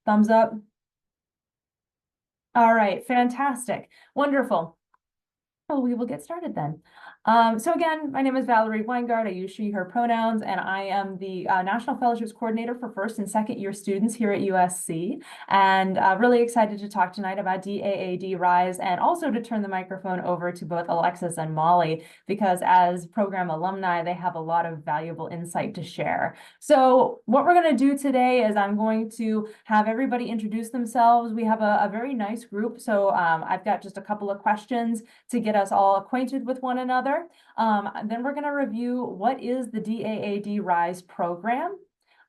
Thumbs up. All right, fantastic. Wonderful. Well, we will get started then. So again, my name is Valerie Weingart. I use she, her pronouns, and I am the National Fellowships Coordinator for first and second year students here at USC. And really excited to talk tonight about DAAD Rise and also to turn the microphone over to both Alexis and Molly, because as program alumni, they have a lot of valuable insight to share. So what we're going to do today is I'm going to have everybody introduce themselves. We have a very nice group. So I've got just a couple of questions to get us all acquainted with one another. Then we're going to review what is the DAAD Rise program.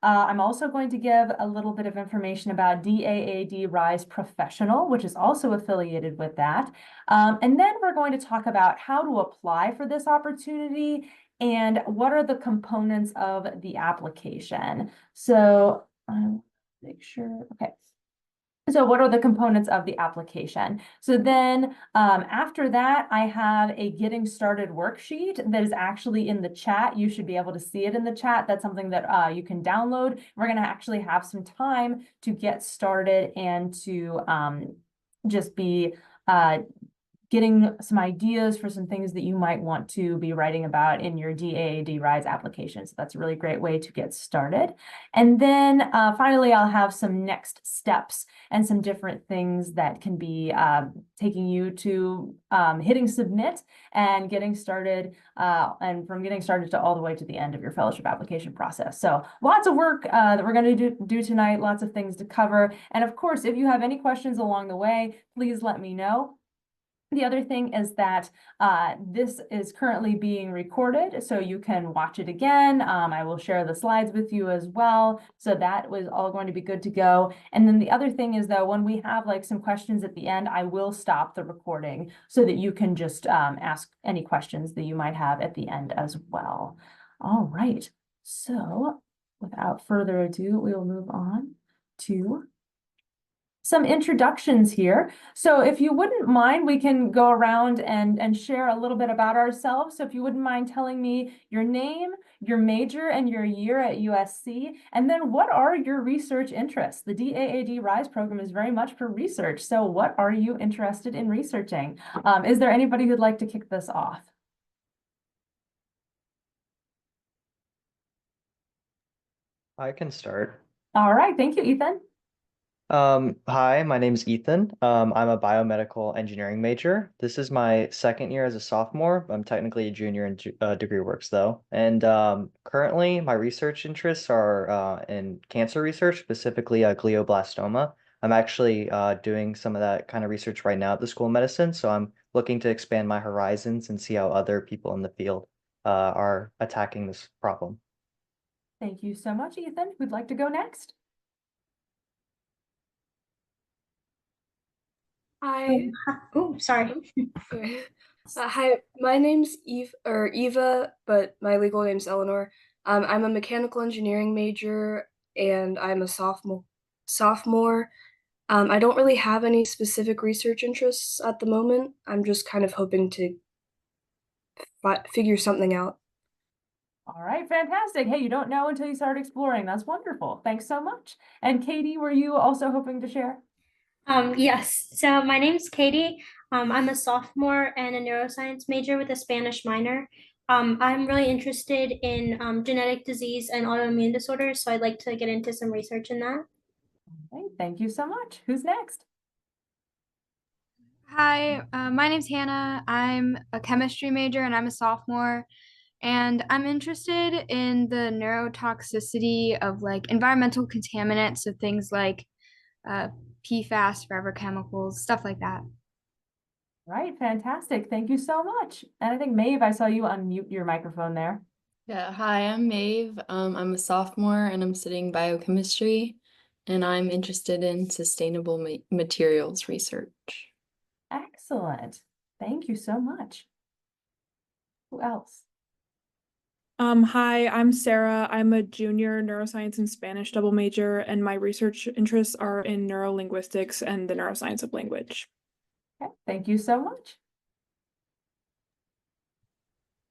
I'm also going to give a little bit of information about DAAD Rise Professional, which is also affiliated with that. And then we're going to talk about how to apply for this opportunity and what are the components of the application. So make sure, okay. So what are the components of the application? So then after that, I have a getting started worksheet that is actually in the chat. You should be able to see it in the chat. That's something that you can download. We're going to actually have some time to get started and to just be getting some ideas for some things that you might want to be writing about in your DAAD Rise application. So that's a really great way to get started. And then finally, I'll have some next steps and some different things that can be taking you to hitting submit and getting started, and from getting started to all the way to the end of your fellowship application process. So lots of work that we're going to do tonight, lots of things to cover. And of course, if you have any questions along the way, please let me know. The other thing is that this is currently being recorded, so you can watch it again. I will share the slides with you as well. So that was all going to be good to go. And then the other thing is, though, when we have like some questions at the end, I will stop the recording so that you can just ask any questions that you might have at the end as well. All right. So without further ado, we will move on to some introductions here. So if you wouldn't mind, we can go around and share a little bit about ourselves. So if you wouldn't mind telling me your name, your major, and your year at USC, and then what are your research interests? The DAAD Rise program is very much for research. So what are you interested in researching? Is there anybody who'd like to kick this off? I can start. All right, thank you, Ethan. Hi, my name is Ethan. I'm a biomedical engineering major. This is my second year as a sophomore. I'm technically a junior in degree works though. And currently, my research interests are in cancer research, specifically glioblastoma. I'm actually doing some of that kind of research right now at the School of Medicine. So I'm looking to expand my horizons and see how other people in the field are attacking this problem. Thank you so much, Ethan. Who'd like to go next? Hi. Oh, sorry. Okay. Hi, my name's Eva, but my legal name's Eleanor. I'm a mechanical engineering major and I'm a sophomore. I don't really have any specific research interests at the moment. I'm just kind of hoping to figure something out. All right, fantastic. Hey, you don't know until you start exploring. That's wonderful. Thanks so much. And Katie, were you also hoping to share? Yes. So my name's Katie. I'm a sophomore and a neuroscience major with a Spanish minor. I'm really interested in genetic disease and autoimmune disorders, so I'd like to get into some research in that. Okay, thank you so much. Who's next? Hi, my name's Hannah. I'm a chemistry major and I'm a sophomore. And I'm interested in the neurotoxicity of like environmental contaminants, so things like uh, PFAS, forever chemicals, stuff like that. Right, fantastic. Thank you so much. And I think Maeve, I saw you unmute your microphone there. Yeah, hi, I'm Maeve. I'm a sophomore and I'm studying biochemistry, and I'm interested in sustainable materials research. Excellent. Thank you so much. Who else? Hi, I'm Sarah. I'm a junior neuroscience and Spanish double major, and my research interests are in neurolinguistics and the neuroscience of language. Okay, thank you so much.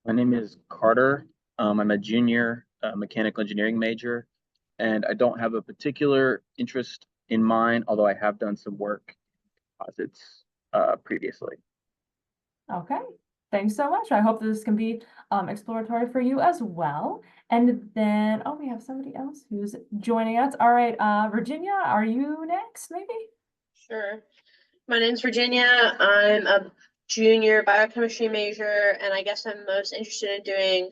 My name is Carter. I'm a junior mechanical engineering major, and I don't have a particular interest in mind, although I have done some work in composites previously. Okay, thanks so much. I hope this can be exploratory for you as well. And then, oh, we have somebody else who's joining us. All right, Virginia, are you next, maybe? Sure. My name's Virginia. I'm a junior biochemistry major, and I guess I'm most interested in doing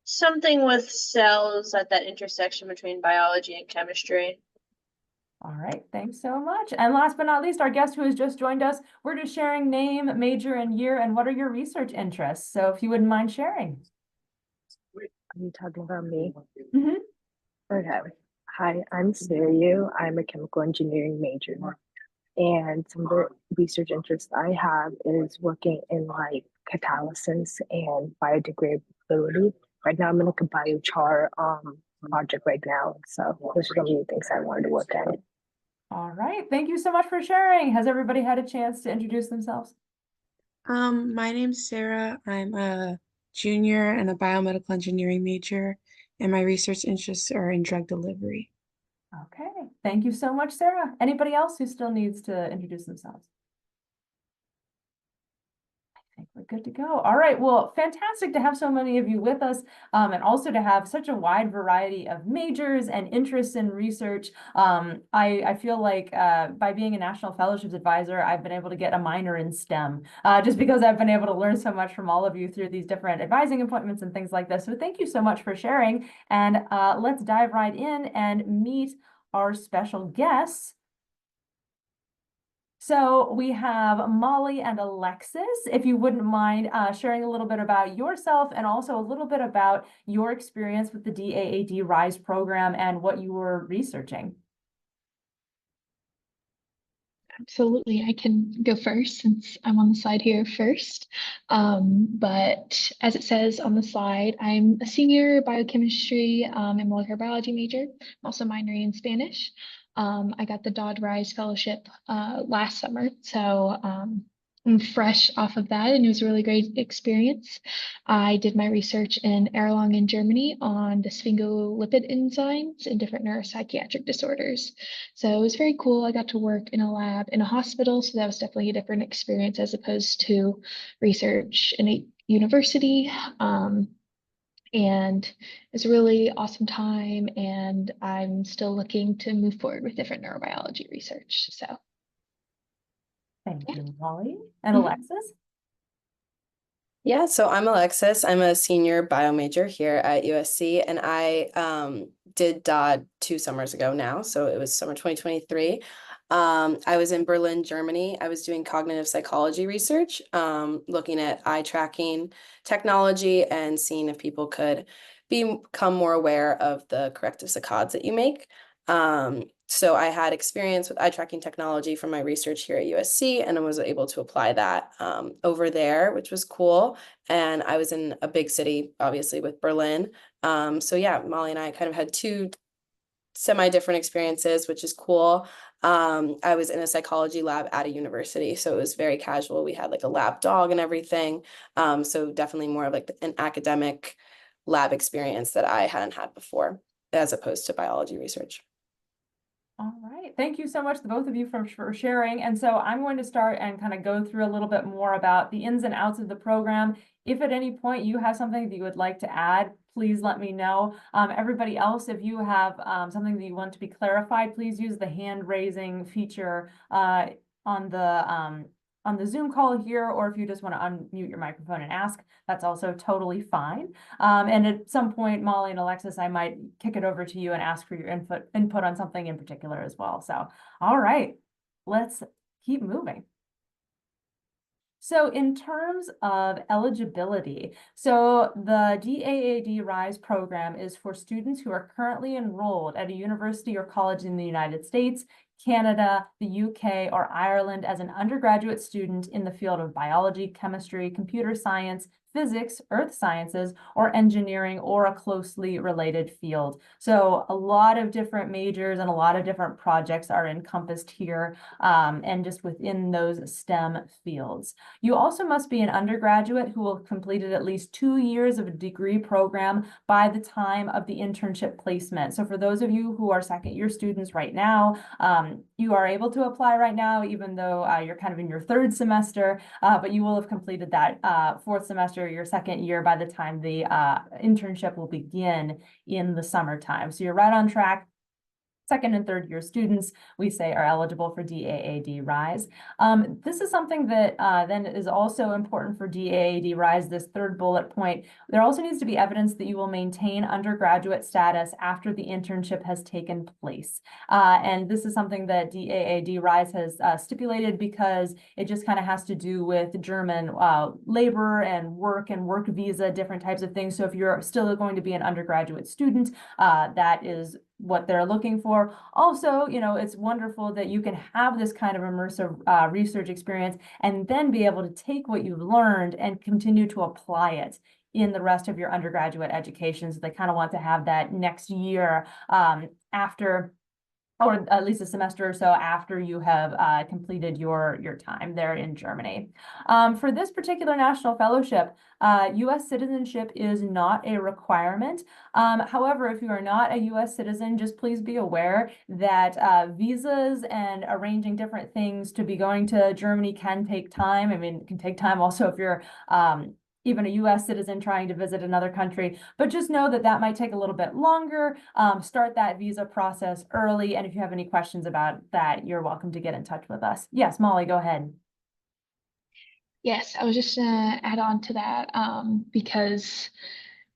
something with cells at that intersection between biology and chemistry. All right, thanks so much. And last but not least, our guest who has just joined us, we're just sharing name, major, and year, and what are your research interests? So if you wouldn't mind sharing. Are you talking about me? Mhm. Okay. Hi, I'm Sariu. I'm a chemical engineering major. And some of the research interests I have is working in like catalysis and biodegradability. Right now I'm in like a biochar project right now. So those are some of the things I wanted to work at. All right, thank you so much for sharing. Has everybody had a chance to introduce themselves? My name's Sarah. I'm a junior and a biomedical engineering major, and my research interests are in drug delivery. Okay, thank you so much, Sarah. Anybody else who still needs to introduce themselves? I think we're good to go. All right, well, fantastic to have so many of you with us, and also to have such a wide variety of majors and interests in research. I feel like by being a National Fellowships Advisor, I've been able to get a minor in STEM, just because I've been able to learn so much from all of you through these different advising appointments and things like this. So thank you so much for sharing, and let's dive right in and meet our special guests. So we have Molly and Alexis. If you wouldn't mind sharing a little bit about yourself and also a little bit about your experience with the DAAD RISE program and what you were researching. Absolutely, I can go first since I'm on the slide here first. But as it says on the slide, I'm a senior biochemistry and molecular biology major. I'm also minoring in Spanish. I got the DAAD RISE fellowship last summer, so I'm fresh off of that, and it was a really great experience. I did my research in Erlangen, Germany on the sphingolipid enzymes in different neuropsychiatric disorders. So it was very cool. I got to work in a lab in a hospital, so that was definitely a different experience as opposed to research in a university. And it's a really awesome time, and I'm still looking to move forward with different neurobiology research. So Thank you, Molly. And Mhm. Alexis? Yeah, so I'm Alexis. I'm a senior bio major here at USC, and I did DAAD 2 summers ago now, so it was summer 2023. I was in Berlin, Germany. I was doing cognitive psychology research, looking at eye tracking technology and seeing if people could become more aware of the corrective saccades that you make. So I had experience with eye tracking technology from my research here at USC, and I was able to apply that over there, which was cool. And I was in a big city, obviously, with Berlin. So yeah, Molly and I kind of had two semi-different experiences, which is cool. I was in a psychology lab at a university, so it was very casual. We had like a lab dog and everything. So definitely more of like an academic lab experience that I hadn't had before, as opposed to biology research. All right, thank you so much, the both of you, for sharing. And so I'm going to start and kind of go through a little bit more about the ins and outs of the program. If at any point you have something that you would like to add, please let me know. Everybody else, if you have something that you want to be clarified, please use the hand raising feature on the Zoom call here, or if you just want to unmute your microphone and ask, that's also totally fine. And at some point, Molly and Alexis, I might kick it over to you and ask for your input on something in particular as well. So, all right, let's keep moving. So in terms of eligibility, so the DAAD RISE program is for students who are currently enrolled at a university or college in the United States, Canada, the UK, or Ireland as an undergraduate student in the field of biology, chemistry, computer science, physics, earth sciences, or engineering, or a closely related field. So a lot of different majors and a lot of different projects are encompassed here, and just within those STEM fields. You also must be an undergraduate who will have completed at least 2 years of a degree program by the time of the internship placement. So for those of you who are second year students right now, you are able to apply right now, even though you're kind of in your third semester, but you will have completed that fourth semester, your second year, by the time the internship will begin in the summertime. So you're right on track. Second and third year students, we say, are eligible for DAAD Rise. This is something that then is also important for DAAD Rise, this third bullet point. There also needs to be evidence that you will maintain undergraduate status after the internship has taken place. And this is something that DAAD Rise has stipulated because it just kind of has to do with German labor and work visa, different types of things. So if you're still going to be an undergraduate student, that is what they're looking for. Also, you know, it's wonderful that you can have this kind of immersive research experience and then be able to take what you've learned and continue to apply it in the rest of your undergraduate education. So they kind of want to have that next year after, or at least a semester or so after you have completed your time there in Germany. For this particular national fellowship, U.S. citizenship is not a requirement. However, if you are not a U.S. citizen, just please be aware that visas and arranging different things to be going to Germany can take time. I mean, it can take time also if you're even a U.S. citizen trying to visit another country, but just know that that might take a little bit longer. Start that visa process early. And if you have any questions about that, you're welcome to get in touch with us. Yes, Molly, go ahead. Yes, I was just gonna add on to that because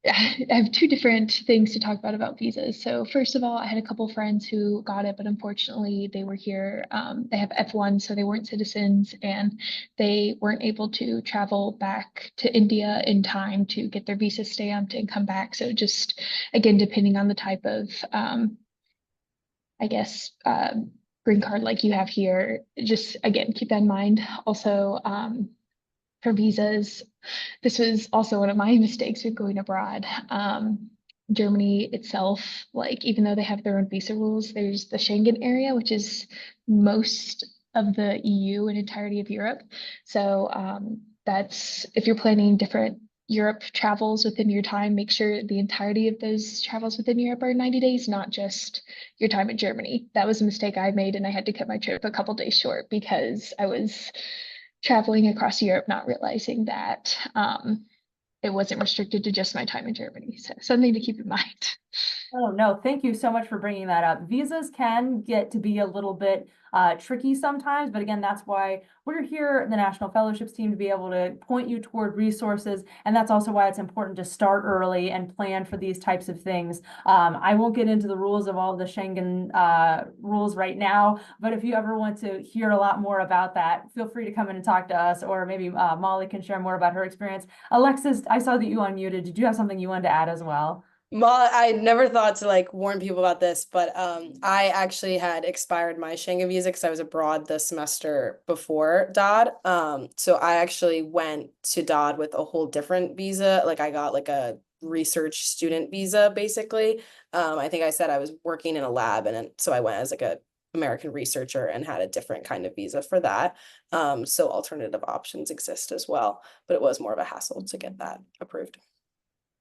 I have two different things to talk about visas. So first of all, I had a couple friends who got it, but unfortunately they were here. They have F1, so they weren't citizens, and they weren't able to travel back to India in time to get their visa stamped and come back. So just again, depending on the type of, I guess, green card like you have here, just again, keep that in mind. Also, for visas, this was also one of my mistakes with going abroad. Germany itself, like even though they have their own visa rules, there's the Schengen area, which is most of the EU and entirety of Europe. So that's if you're planning different Europe travels within your time, make sure the entirety of those travels within Europe are 90 days, not just your time in Germany. That was a mistake I made, and I had to cut my trip a couple days short because I was traveling across Europe, not realizing that it wasn't restricted to just my time in Germany. So something to keep in mind. Oh, no, thank you so much for bringing that up. Visas can get to be a little bit tricky sometimes, but again, that's why we're here, the National Fellowships team, to be able to point you toward resources. And that's also why it's important to start early and plan for these types of things. I won't get into the rules of all the Schengen rules right now, but if you ever want to hear a lot more about that, feel free to come in and talk to us, or maybe Molly can share more about her experience. Alexis, I saw that you unmuted. Did you have something you wanted to add as well? I never thought to like warn people about this, but I actually had expired my Schengen visa because I was abroad the semester before DAAD. So I actually went to DAAD with a whole different visa. Like I got like a research student visa, basically. I think I said I was working in a lab, and so I went as like a American researcher and had a different kind of visa for that. So alternative options exist as well, but it was more of a hassle to get that approved.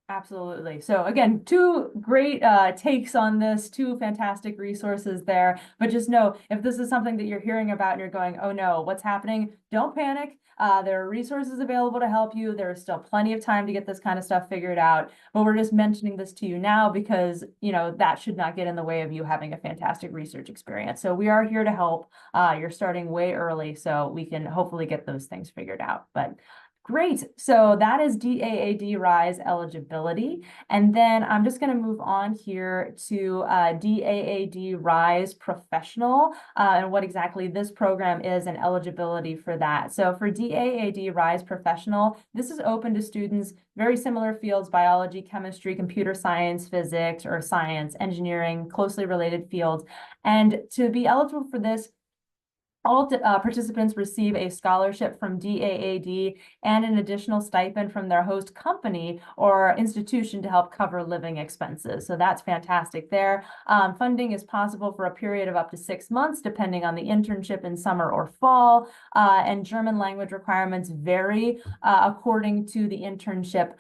Absolutely. So again, two great takes on this, two fantastic resources there. But just know, if this is something that you're hearing about and you're going, oh no, what's happening? Don't panic. There are resources available to help you. There is still plenty of time to get this kind of stuff figured out. But we're just mentioning this to you now because, you know, that should not get in the way of you having a fantastic research experience. So we are here to help. You're starting way early, so we can hopefully get those things figured out. But great. So that is DAAD Rise eligibility. And then I'm just going to move on here to DAAD Rise Professional and what exactly this program is and eligibility for that. So for DAAD Rise Professional, this is open to students, very similar fields: biology, chemistry, computer science, physics, or science, engineering, closely related fields. And to be eligible for this, All participants receive a scholarship from DAAD and an additional stipend from their host company or institution to help cover living expenses. So that's fantastic there. Funding is possible for a period of up to 6 months, depending on the internship in summer or fall. And German language requirements vary according to the internship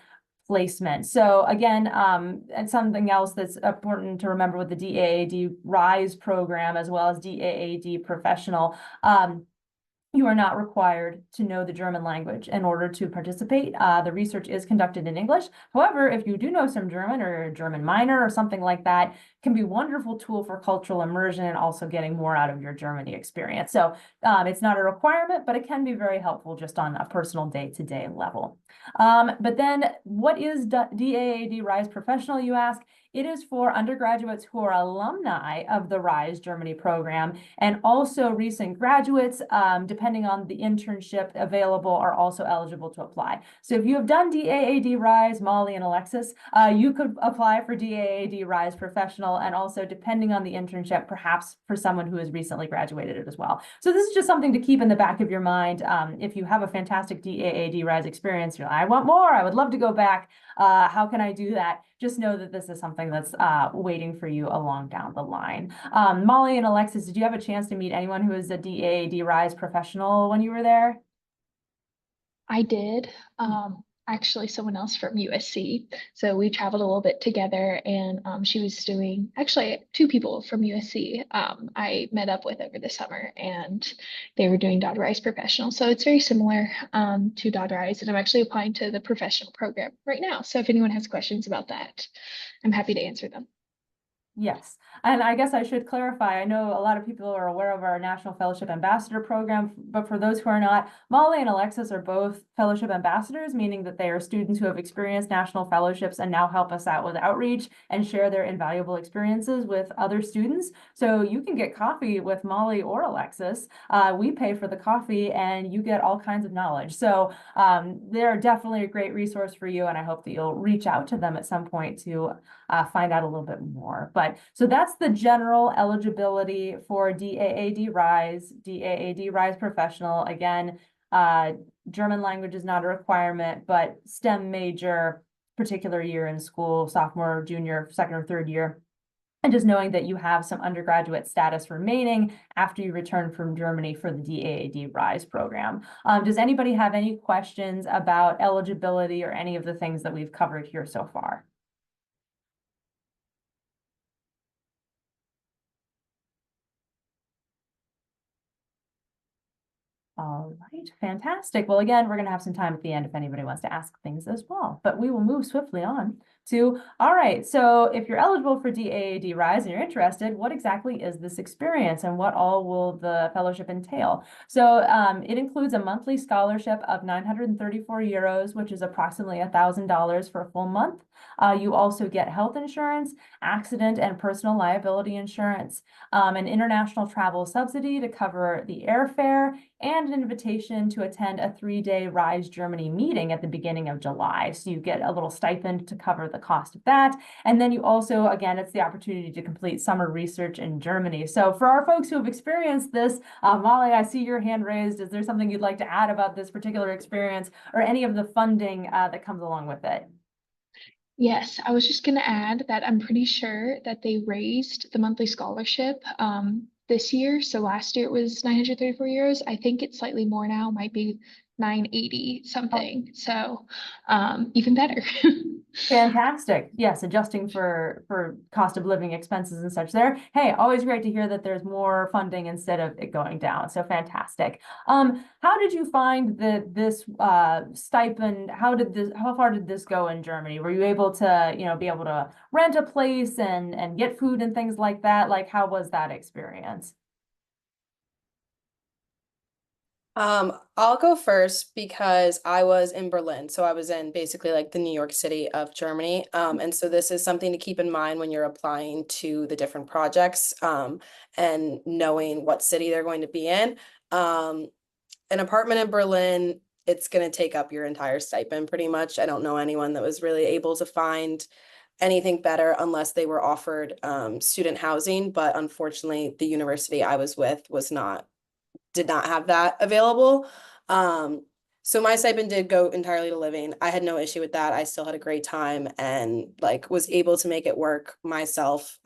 placement. So again, and something else that's important to remember with the DAAD RISE program, as well as DAAD Professional, you are not required to know the German language in order to participate. The research is conducted in English. However, if you do know some German or a German minor or something like that, can be a wonderful tool for cultural immersion and also getting more out of your Germany experience. So it's not a requirement, but it can be very helpful just on a personal day-to-day level. But then what is DAAD RISE Professional, you ask? It is for undergraduates who are alumni of the RISE Germany program, and also recent graduates, depending on the internship available, are also eligible to apply. So if you have done DAAD RISE, Molly and Alexis, you could apply for DAAD RISE Professional, and also depending on the internship, perhaps for someone who has recently graduated as well. So this is just something to keep in the back of your mind. If you have a fantastic DAAD RISE experience, you're like, I want more, I would love to go back. How can I do that? Just know that this is something that's waiting for you along down the line. Molly and Alexis, did you have a chance to meet anyone who is a DAAD RISE professional when you were there? I did. Actually, someone else from USC. So we traveled a little bit together, and she was doing, actually, two people from USC I met up with over the summer, and they were doing DAAD RISE Professional. So it's very similar to DAAD RISE, and I'm actually applying to the professional program right now. So if anyone has questions about that, I'm happy to answer them. Yes, and I guess I should clarify, I know a lot of people are aware of our National Fellowship Ambassador program, but for those who are not, Molly and Alexis are both fellowship ambassadors, meaning that they are students who have experienced national fellowships and now help us out with outreach and share their invaluable experiences with other students. So you can get coffee with Molly or Alexis. We pay for the coffee and you get all kinds of knowledge. So they're definitely a great resource for you, and I hope that you'll reach out to them at some point to find out a little bit more. But so that's the general eligibility for DAAD RISE Professional. Again, German language is not a requirement, but STEM major, particular year in school, sophomore, junior, second or third year. And just knowing that you have some undergraduate status remaining after you return from Germany for the DAAD RISE program. Does anybody have any questions about eligibility or any of the things that we've covered here so far? All right, fantastic. Well, again, we're going to have some time at the end if anybody wants to ask things as well, but we will move swiftly on to, all right, so if you're eligible for DAAD RISE and you're interested, what exactly is this experience and what all will the fellowship entail? So it includes a monthly scholarship of 934 euros, which is approximately $1,000 for a full month. You also get health insurance, accident and personal liability insurance, an international travel subsidy to cover the airfare, and an invitation to attend a 3-day RISE Germany meeting at the beginning of July. So you get a little stipend to cover the cost of that. And then you also, again, it's the opportunity to complete summer research in Germany. So for our folks who have experienced this, Molly, I see your hand raised. Is there something you'd like to add about this particular experience or any of the funding that comes along with it? Yes, I was just going to add that I'm pretty sure that they raised the monthly scholarship this year. So last year it was 934 euros. I think it's slightly more now, might be 980 something. So even better. Fantastic. Yes, adjusting for cost of living expenses and such there. Hey, always great to hear that there's more funding instead of it going down. So fantastic. How did you find that this stipend, how far did this go in Germany? Were you able to, be able to rent a place and get food and things like that? Like, how was that experience? I'll go first because I was in Berlin. So I was in basically like the New York City of Germany. And so this is something to keep in mind when you're applying to the different projects and knowing what city they're going to be in. An apartment in Berlin, it's going to take up your entire stipend pretty much. I don't know anyone that was really able to find anything better unless they were offered student housing. But unfortunately, the university I was with was not did not have that available. So my stipend did go entirely to living. I had no issue with that. I still had a great time and like was able to make it work myself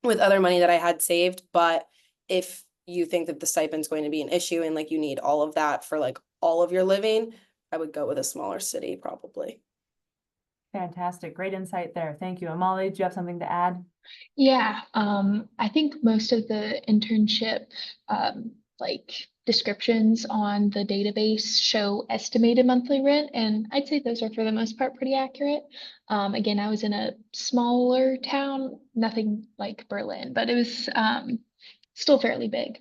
with other money that I had saved. But if you think that the stipend's going to be an issue and like you need all of that for like all of your living, I would go with a smaller city probably. Fantastic. Great insight there. Thank you. Amali, do you have something to add? Yeah, I think most of the internship like descriptions on the database show estimated monthly rent, and I'd say those are for the most part pretty accurate. Again, I was in a smaller town, nothing like Berlin, but it was still fairly big.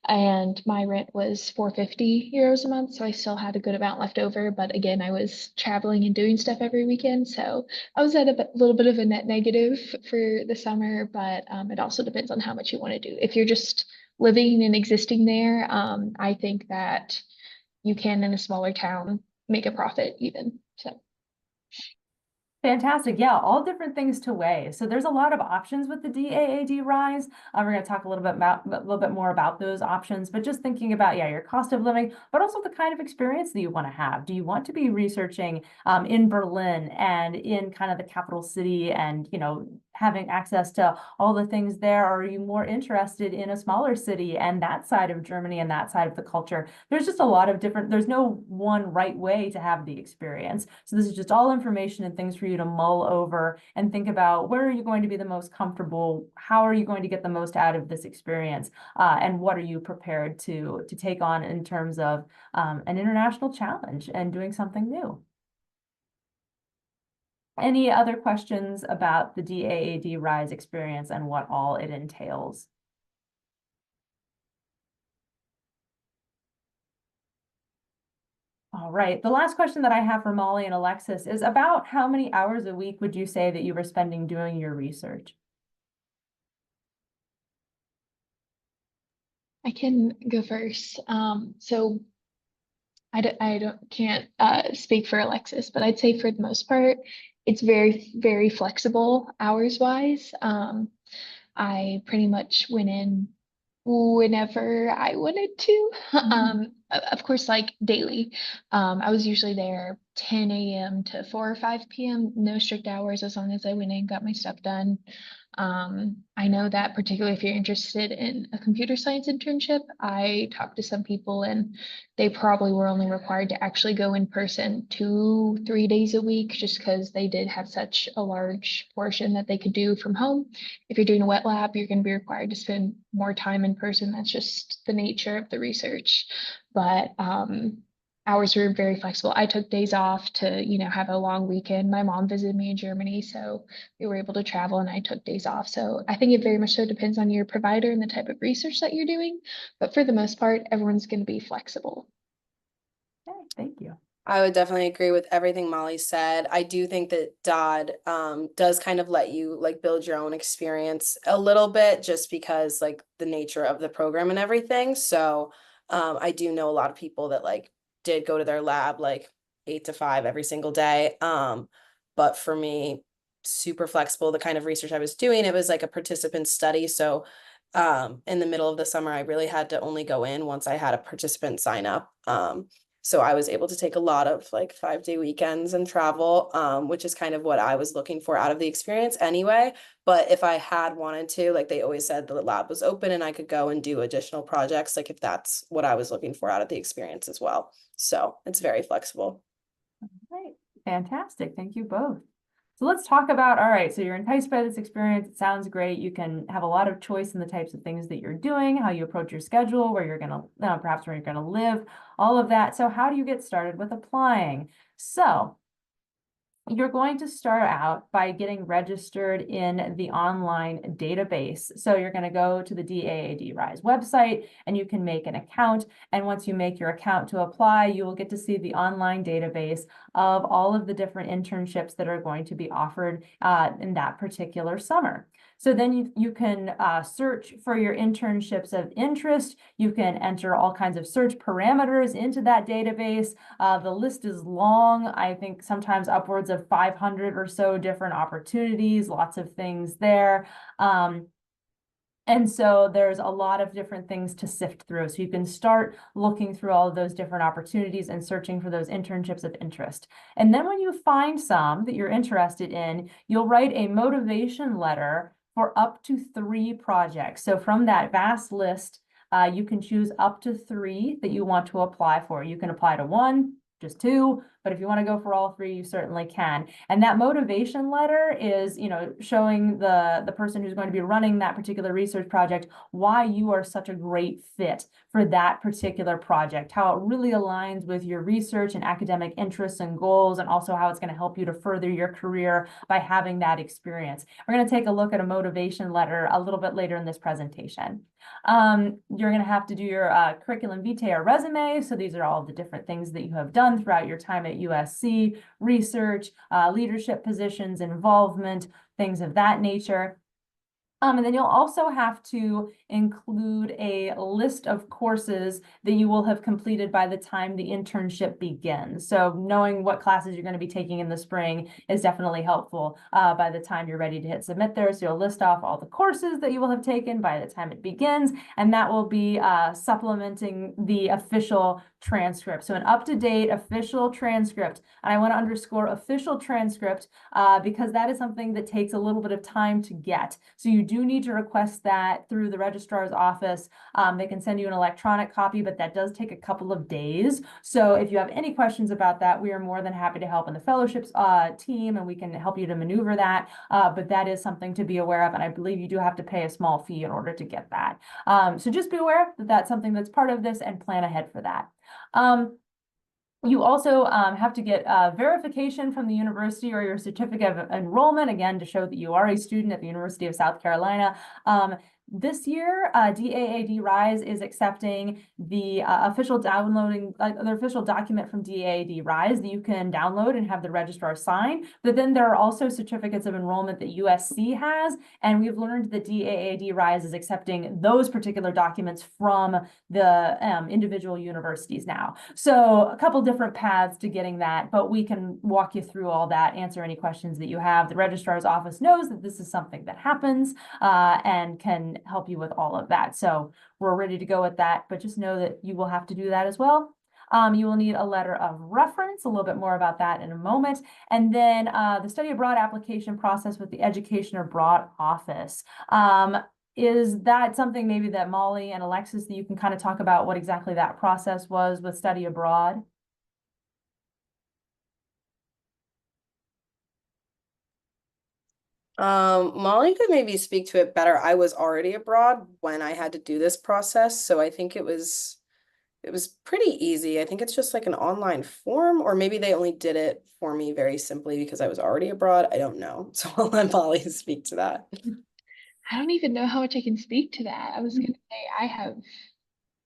And my rent was 450 euros a month, so I still had a good amount left over. But again, I was traveling and doing stuff every weekend, so I was at a little bit of a net negative for the summer, but it also depends on how much you want to do. If you're just living and existing there, I think that you can in a smaller town make a profit even. So. Fantastic. Yeah, all different things to weigh. So there's a lot of options with the DAAD rise. We're going to talk a little bit more about those options, but just thinking about, yeah, your cost of living, but also the kind of experience that you want to have. Do you want to be researching in Berlin and in kind of the capital city and, you know, having access to all the things there? Or are you more interested in a smaller city and that side of Germany and that side of the culture? There's just a lot of different, there's no one right way to have the experience. So this is just all information and things for you to mull over and think about, where are you going to be the most comfortable? How are you going to get the most out of this experience? And what are you prepared to take on in terms of an international challenge and doing something new? Any other questions about the DAAD RISE experience and what all it entails? All right, the last question that I have for Molly and Alexis is about how many hours a week would you say that you were spending doing your research? I can go first. So can't speak for Alexis, but I'd say for the most part, it's very, very flexible hours wise. I pretty much went in whenever I wanted to. Of course, like daily. I was usually there 10 a.m. to 4 or 5 p.m. No strict hours as long as I went in, got my stuff done. I know that particularly if you're interested in a computer science internship, I talked to some people and they probably were only required to actually go in person 2-3 days a week just because they did have such a large portion that they could do from home. If you're doing a wet lab, you're going to be required to spend more time in person. That's just the nature of the research. But hours were very flexible. I took days off to, you know, have a long weekend. My mom visited me in Germany, so we were able to travel and I took days off. So I think it very much so depends on your provider and the type of research that you're doing. But for the most part, everyone's going to be flexible. Okay, thank you. I would definitely agree with everything Molly said. I do think that DAAD does kind of let you like build your own experience a little bit just because like the nature of the program and everything. So I do know a lot of people that like did go to their lab like 8 to 5 every single day. But for me, super flexible, the kind of research I was doing, it was like a participant study. So in the middle of the summer, I really had to only go in once I had a participant sign up. So I was able to take a lot of like 5-day weekends and travel, which is kind of what I was looking for out of the experience anyway. But if I had wanted to, like they always said, the lab was open and I could go and do additional projects, like if that's what I was looking for out of the experience as well. So it's very flexible. Great, fantastic. Thank you both. So let's talk about, all right, so you're enticed by this experience. It sounds great. You can have a lot of choice in the types of things that you're doing, how you approach your schedule, where you're going to, perhaps where you're going to live, all of that. So how do you get started with applying? So you're going to start out by getting registered in the online database. So you're going to go to the DAAD RISE website and you can make an account. And once you make your account to apply, you will get to see the online database of all of the different internships that are going to be offered in that particular summer. So then you can search for your internships of interest. You can enter all kinds of search parameters into that database. The list is long. I think sometimes upwards of 500 or so different opportunities, lots of things there. And so there's a lot of different things to sift through. So you can start looking through all of those different opportunities and searching for those internships of interest. And then when you find some that you're interested in, you'll write a motivation letter for up to 3 projects. So from that vast list, you can choose up to 3 that you want to apply for. You can apply to 1, just 2, but if you want to go for all 3, you certainly can. And that motivation letter is, showing the person who's going to be running that particular research project why you are such a great fit for that particular project, how it really aligns with your research and academic interests and goals, and also how it's going to help you to further your career by having that experience. We're going to take a look at a motivation letter a little bit later in this presentation. You're going to have to do your curriculum vitae or resume. So these are all the different things that you have done throughout your time at USC, research, leadership positions, involvement, things of that nature. And then you'll also have to include a list of courses that you will have completed by the time the internship begins. So knowing what classes you're going to be taking in the spring is definitely helpful by the time you're ready to hit submit there. So you'll list off all the courses that you will have taken by the time it begins, and that will be supplementing the official transcript. So an up-to-date official transcript. And I want to underscore official transcript because that is something that takes a little bit of time to get. So you do need to request that through the registrar's office. They can send you an electronic copy, but that does take a couple of days. So if you have any questions about that, we are more than happy to help in the fellowships team, and we can help you to maneuver that. But that is something to be aware of, and I believe you do have to pay a small fee in order to get that. So just be aware that that's something that's part of this and plan ahead for that. You also have to get verification from the university or your certificate of enrollment, again, to show that you are a student at the University of South Carolina. This year, DAAD Rise is accepting the official downloading, the official document from DAAD Rise that you can download and have the registrar sign. But then there are also certificates of enrollment that USC has, and we've learned that DAAD Rise is accepting those particular documents from the individual universities now. So a couple different paths to getting that, but we can walk you through all that, answer any questions that you have. The registrar's office knows that this is something that happens and can help you with all of that. So we're ready to go with that, but just know that you will have to do that as well. You will need a letter of reference, a little bit more about that in a moment. And then the study abroad application process with the Education Abroad Office. Is that something maybe that Molly and Alexis, that you can kind of talk about what exactly that process was with study abroad? Molly could maybe speak to it better. I was already abroad when I had to do this process, so I think it was pretty easy. I think it's just like an online form, or maybe they only did it for me very simply because I was already abroad. I don't know. So I'll let Molly speak to that. I don't even know how much I can speak to that. I was gonna say I have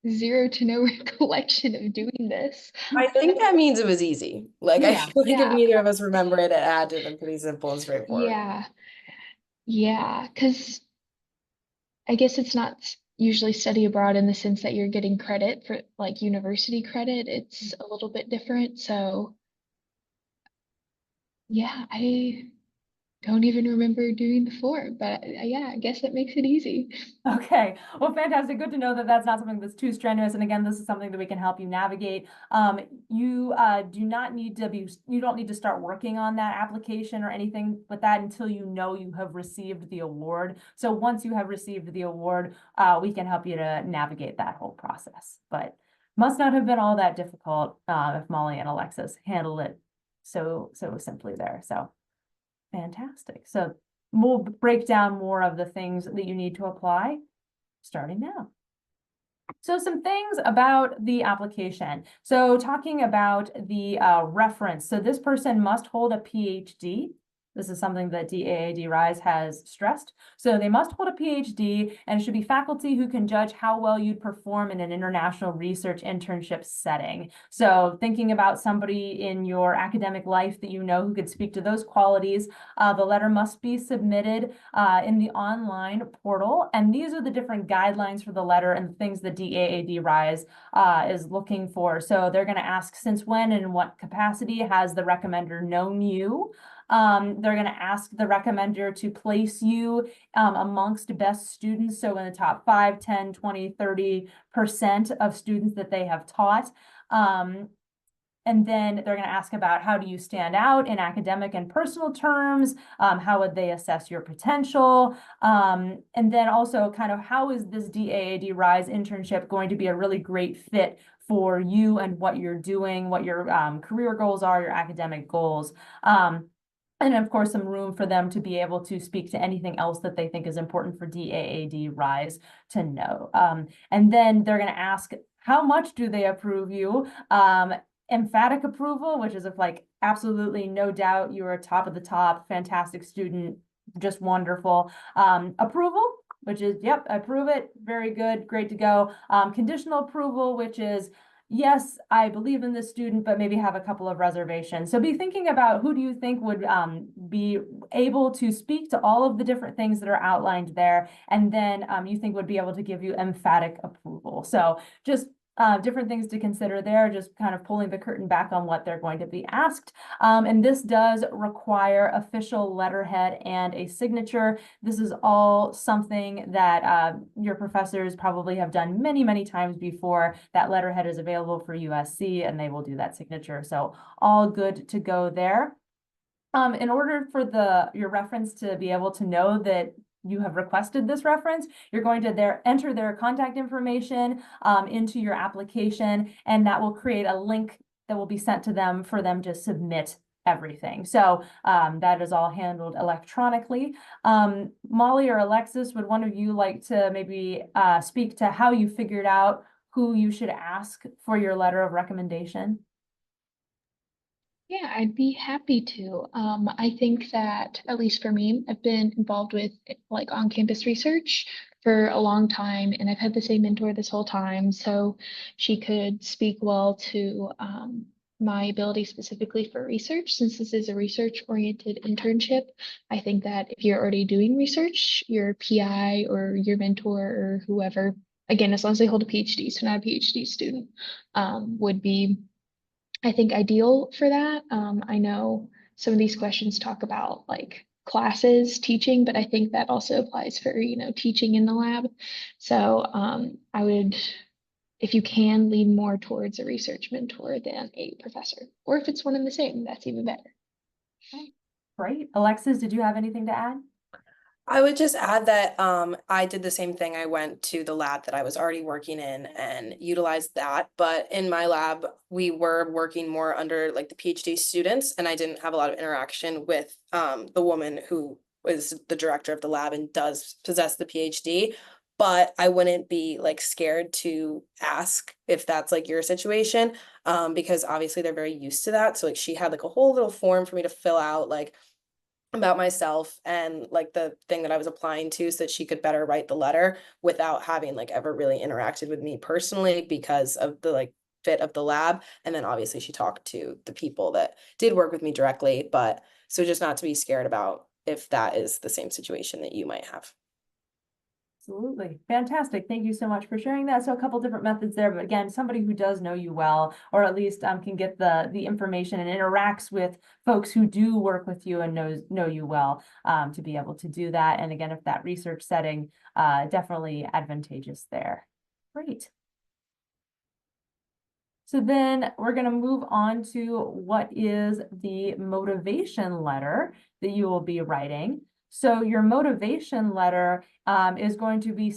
zero to no recollection of doing this. I think that means it was easy. Like, I Yeah. feel like if Yeah. neither of us remember it, it had to have been pretty simple and straightforward. Yeah, because I guess it's not usually study abroad in the sense that you're getting credit for like university credit. It's a little bit different. So yeah, I don't even remember doing the form, but yeah, I guess that makes it easy. Okay, well, fantastic. Good to know that that's not something that's too strenuous. And again, this is something that we can help you navigate. You don't need to start working on that application or anything with that until you know you have received the award. So once you have received the award, we can help you to navigate that whole process. But must not have been all that difficult if Molly and Alexis handled it so simply there. So fantastic. So we'll break down more of the things that you need to apply starting now. So some things about the application. So talking about the reference. So this person must hold a PhD. This is something that DAAD Rise has stressed. So they must hold a PhD, and it should be faculty who can judge how well you'd perform in an international research internship setting. So thinking about somebody in your academic life that you know who could speak to those qualities, the letter must be submitted in the online portal. And these are the different guidelines for the letter and the things that DAAD Rise is looking for. So they're going to ask, since when and in what capacity has the recommender known you? They're going to ask the recommender to place you amongst best students. So in the top 5, 10, 20, 30% of students that they have taught. And then they're going to ask about how do you stand out in academic and personal terms? How would they assess your potential? And then also kind of how is this DAAD Rise internship going to be a really great fit for you and what you're doing, what your career goals are, your academic goals. And of course, some room for them to be able to speak to anything else that they think is important for DAAD Rise to know. And then they're going to ask, how much do they approve you? Emphatic approval, which is if like absolutely no doubt you are top of the top, fantastic student, just wonderful. Approval, which is, yep, approve it, very good, great to go. Conditional approval, which is, yes, I believe in this student, but maybe have a couple of reservations. So be thinking about who do you think would be able to speak to all of the different things that are outlined there, and then you think would be able to give you emphatic approval. So just different things to consider there, just kind of pulling the curtain back on what they're going to be asked. And this does require official letterhead and a signature. This is all something that your professors probably have done many, many times before. That letterhead is available for USC and they will do that signature. So all good to go there. In order for your reference to be able to know that you have requested this reference, you're going to enter their contact information into your application, and that will create a link that will be sent to them for them to submit everything. So that is all handled electronically. Molly or Alexis, would one of you like to maybe speak to how you figured out who you should ask for your letter of recommendation? Yeah, I'd be happy to. I think that, at least for me, I've been involved with like on-campus research for a long time, and I've had the same mentor this whole time. So she could speak well to my ability specifically for research, since this is a research-oriented internship. I think that if you're already doing research, your PI or your mentor or whoever, again, as long as they hold a PhD, so not a PhD student, would be, I think, ideal for that. I know some of these questions talk about like classes, teaching, but I think that also applies for, teaching in the lab. So I would, if you can, lean more towards a research mentor than a professor. Or if it's one and the same, that's even better. Okay, great. Alexis, did you have anything to add? I would just add that I did the same thing. I went to the lab that I was already working in and utilized that. But in my lab, we were working more under like the PhD students, and I didn't have a lot of interaction with the woman who was the director of the lab and does possess the PhD. But I wouldn't be like scared to ask if that's like your situation, because obviously they're very used to that. So like she had like a whole little form for me to fill out, like about myself and like the thing that I was applying to, so that she could better write the letter without having like ever really interacted with me personally because of the like fit of the lab. And then obviously she talked to the people that did work with me directly, but so just not to be scared about if that is the same situation that you might have. Absolutely. Fantastic. Thank you so much for sharing that. So a couple different methods there, but again, somebody who does know you well, or at least can get the information and interacts with folks who do work with you and know you well, to be able to do that. And again, if that research setting, definitely advantageous there. Great. So then we're going to move on to what is the motivation letter that you will be writing. So your motivation letter is going to be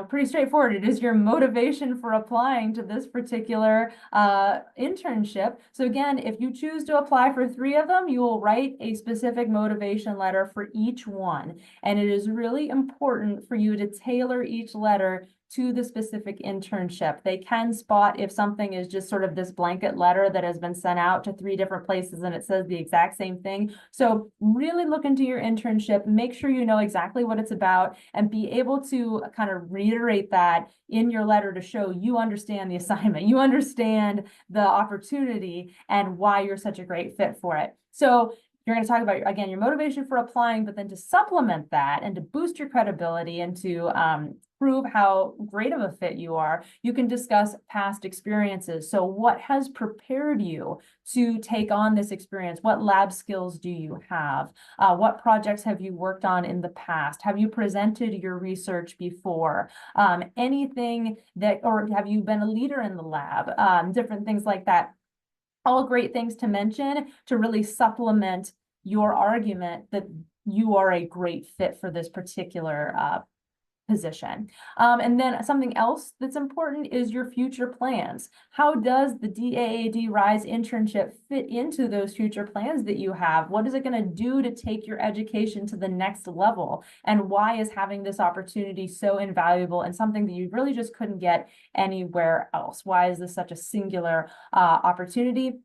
pretty straightforward. It is your motivation for applying to this particular internship. So again, if you choose to apply for 3 of them, you will write a specific motivation letter for each one. And it is really important for you to tailor each letter to the specific internship. They can spot if something is just sort of this blanket letter that has been sent out to 3 different places and it says the exact same thing. So really look into your internship, make sure you know exactly what it's about, and be able to kind of reiterate that in your letter to show you understand the assignment, you understand the opportunity and why you're such a great fit for it. So you're going to talk about, again, your motivation for applying, but then to supplement that and to boost your credibility and to prove how great of a fit you are, you can discuss past experiences. So what has prepared you to take on this experience? What lab skills do you have? What projects have you worked on in the past? Have you presented your research before? Anything that, or have you been a leader in the lab? Different things like that. All great things to mention to really supplement your argument that you are a great fit for this particular position. And then something else that's important is your future plans. How does the DAAD RISE internship fit into those future plans that you have? What is it going to do to take your education to the next level? And why is having this opportunity so invaluable and something that you really just couldn't get anywhere else? Why is this such a singular opportunity?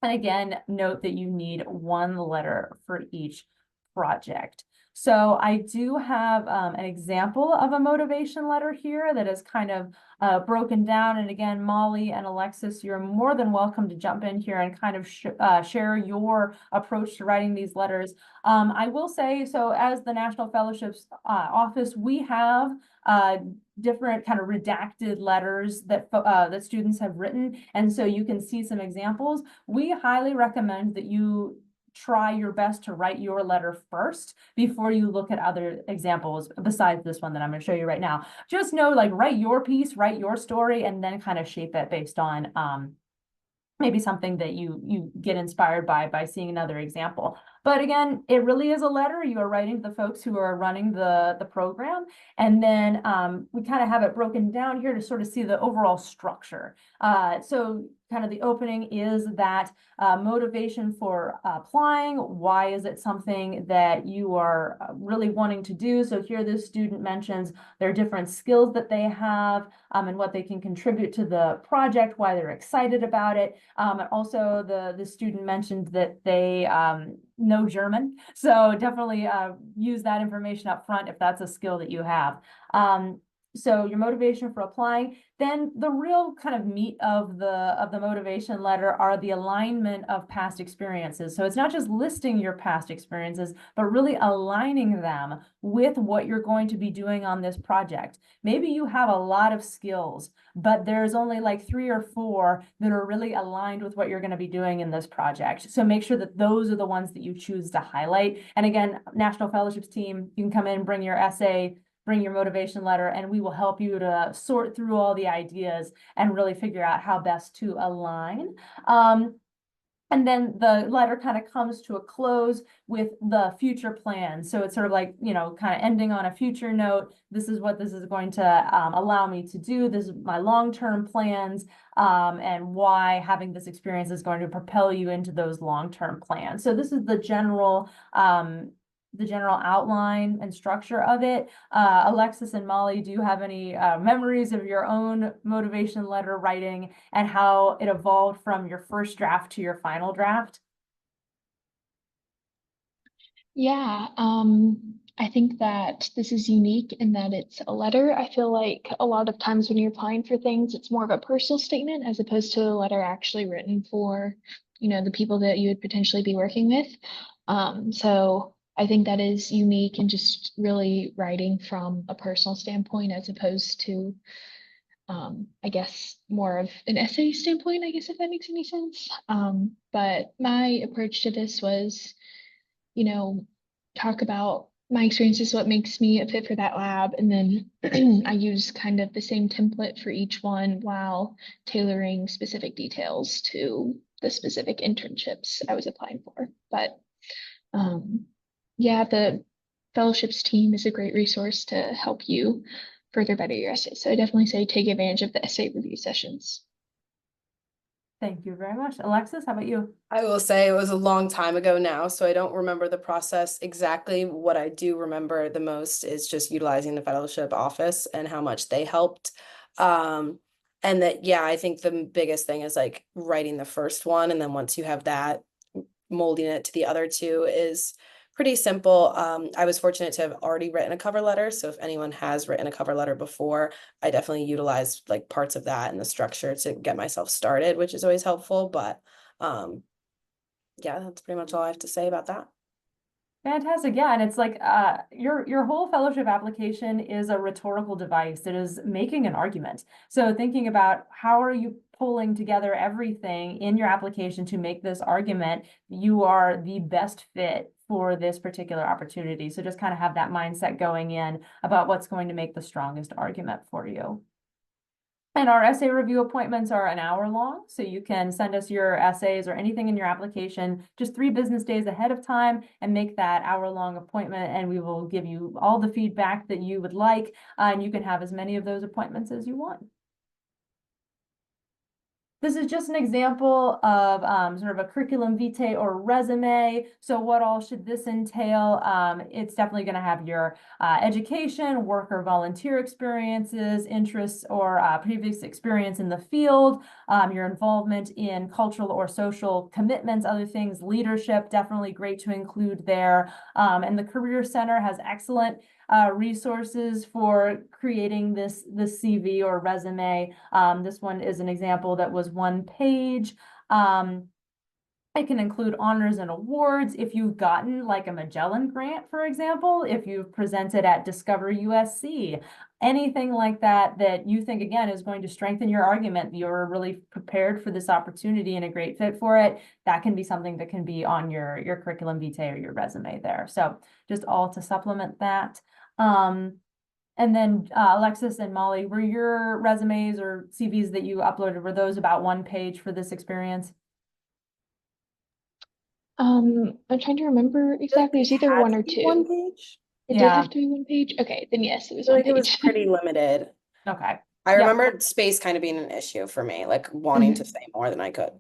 And again, note that you need one letter for each project. So I do have an example of a motivation letter here that is kind of broken down. And again, Molly and Alexis, you're more than welcome to jump in here and kind of share your approach to writing these letters. I will say, so as the National Fellowships Office, we have different kind of redacted letters that that students have written. And so you can see some examples. We highly recommend that you try your best to write your letter first before you look at other examples besides this one that I'm going to show you right now. Just know, like, write your piece, write your story, and then kind of shape it based on maybe something that you get inspired by seeing another example. But again, it really is a letter you are writing to the folks who are running the program. And then we kind of have it broken down here to sort of see the overall structure. So kind of the opening is that motivation for applying. Why is it something that you are really wanting to do? So here this student mentions their different skills that they have and what they can contribute to the project, why they're excited about it. And also the student mentioned that they know German. So definitely use that information up front if that's a skill that you have. So your motivation for applying, then the real kind of meat of the motivation letter are the alignment of past experiences. So it's not just listing your past experiences, but really aligning them with what you're going to be doing on this project. Maybe you have a lot of skills, but there's only like 3 or 4 that are really aligned with what you're going to be doing in this project. So make sure that those are the ones that you choose to highlight. And again, National Fellowships team, you can come in, bring your essay, bring your motivation letter, and we will help you to sort through all the ideas and really figure out how best to align. And then the letter kind of comes to a close with the future plan. So it's sort of like, you know, kind of ending on a future note. This is what this is going to allow me to do. This is my long-term plans and why having this experience is going to propel you into those long-term plans. So this is the general outline and structure of it. Alexis and Molly, do you have any memories of your own motivation letter writing and how it evolved from your first draft to your final draft? Yeah, I think that this is unique in that it's a letter. I feel like a lot of times when you're applying for things, it's more of a personal statement as opposed to a letter actually written for, you know, the people that you would potentially be working with. So I think that is unique and just really writing from a personal standpoint as opposed to, I guess, more of an essay standpoint, I guess, if that makes any sense. But my approach to this was, you know, talk about my experiences, what makes me a fit for that lab. And then I use kind of the same template for each one while tailoring specific details to the specific internships I was applying for. But yeah, the fellowships team is a great resource to help you further better your essay. So I definitely say take advantage of the essay review sessions. Thank you very much. Alexis, how about you? I will say it was a long time ago now, so I don't remember the process exactly. What I do remember the most is just utilizing the fellowship office and how much they helped. And that, yeah, I think the biggest thing is like writing the first one. And then once you have that, molding it to the other two is pretty simple. I was fortunate to have already written a cover letter. So if anyone has written a cover letter before, I definitely utilized like parts of that and the structure to get myself started, which is always helpful. But yeah, that's pretty much all I have to say about that. Fantastic. Yeah, and it's like your whole fellowship application is a rhetorical device. It is making an argument. So thinking about how are you pulling together everything in your application to make this argument, you are the best fit for this particular opportunity. So just kind of have that mindset going in about what's going to make the strongest argument for you. And our essay review appointments are an hour long, so you can send us your essays or anything in your application just 3 business days ahead of time and make that hour-long appointment, and we will give you all the feedback that you would like, and you can have as many of those appointments as you want. This is just an example of sort of a curriculum vitae or resume. So what all should this entail? It's definitely going to have your education, work or volunteer experiences, interests or previous experience in the field, your involvement in cultural or social commitments, other things, leadership, definitely great to include there. And the Career Center has excellent resources for creating this CV or resume. This one is an example that was 1 page. It can include honors and awards if you've gotten like a Magellan grant, for example, if you've presented at Discover USC, anything like that that you think, again, is going to strengthen your argument. You're really prepared for this opportunity and a great fit for it. That can be something that can be on your curriculum vitae or your resume there. So just all to supplement that. And then Alexis and Molly, were your resumes or CVs that you uploaded, were those about 1 page for this experience? I'm trying to remember exactly. It's either 1 or 2. 1 page? It did have to be 1 page? Okay, then yes, it was 1 Like it was page. pretty limited. Okay. I remember space kind of being an issue for me, like wanting to say more than I could.